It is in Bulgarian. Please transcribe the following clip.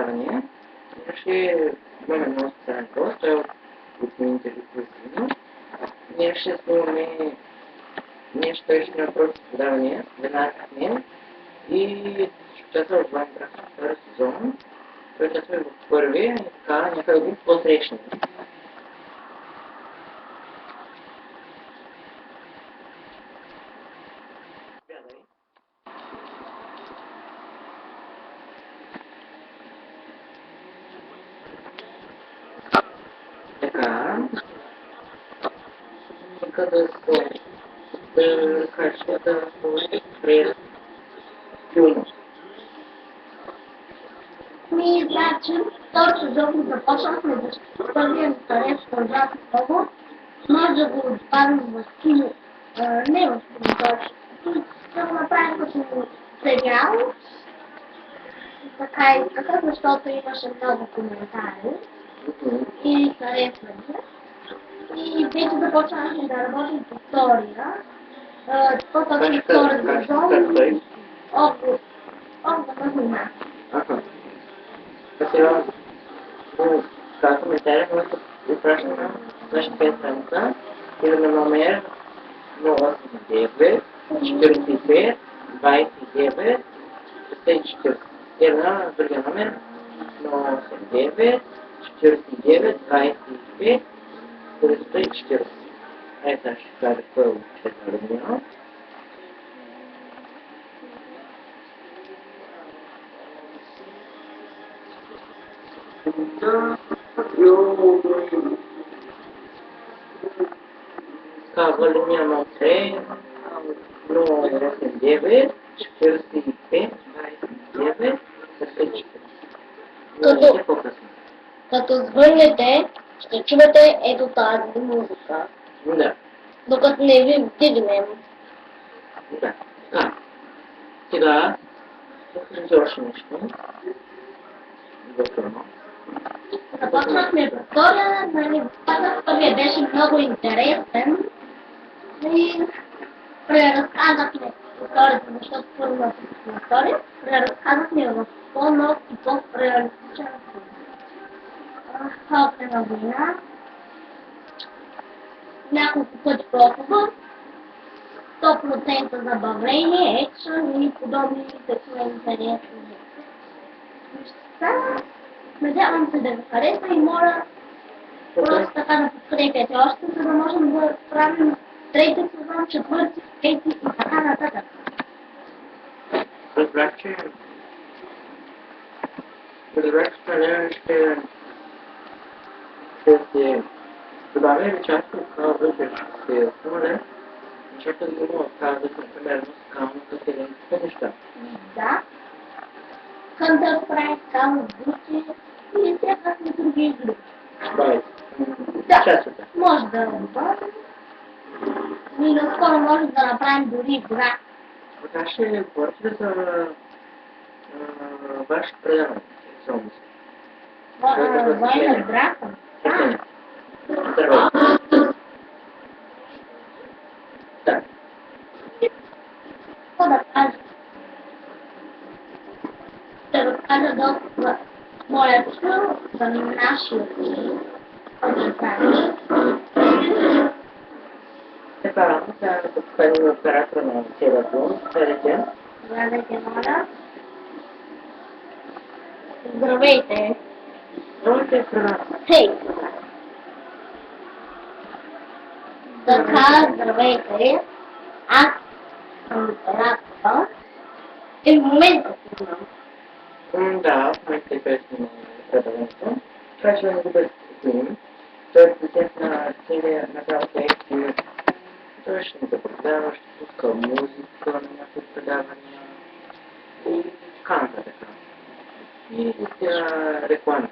предавания. Имаше имаме много специален гост, той е от мините Литвина. Ние ще снимаме ще има просто предавания, веднага с мен. И ще участва в Майнкрафт втори сезон. Той участва в първия и така някъде го по-срещнем. Така, нека да кажа да спре филма. Значи, този сезон започнахме да се първия интерес на Жако много. Може да го отпадем в кино, не в кино точно. Да го направим като сериал. Така и така, защото имаше много коментари и харесвания. И вече започнахме да работим по втория. По-точно втория сезон. Огън на Сега, как коментаря, може да изпращаме на нашата пенсанка и да номер 089 45 29 640. Една другия номер 089 49 25 340. Ай, сега ще кажа първо, че е размина. Казва линия на 3, 089, 45, 29, 54. Като звъннете, ще чувате ето тази музика. Да. Докато не ви вдигнем. Да. Сега, ще още нещо. Готово. Започнахме по втория, първия беше много интересен и преразказахме вторията, защото първата на втория, преразказахме в по-нов и по-реалистичен филм. Халкена война, няколко пъти проповед, 100% забавление, екшън и подобни такива интересни неща. Надявам се да ви хареса и моля просто така да подкрепяте още, за да можем да правим трети сезон, четвърти, пети и така нататък. Разбрах, че ще добавя част от това вътре, ще се спомня, защото да има казах, например, скалната селенските неща. Да. Counter-Strike, Call of Duty и всякакви други игри. Да, може да добавим. И наскоро може да направим дори игра. Така ще говорите за ваш предаване. Война с дракон. Да. Какво да кажа? Ще разкажа доста моя чул за нашия обитание. Така, сега да покажем оператора на целия филм. Здравейте. Здравейте, моля. Здравейте. Здравейте, страна. Хей! Така, здравейте. Аз съм оператора. И в момента снимам. Да, в момента е песни на предаването. Това ще е добър филм. Той е процент на целия направо проекти. Той ще ни запредава, ще пуска музика на някои предавания и така нататък. И реклама.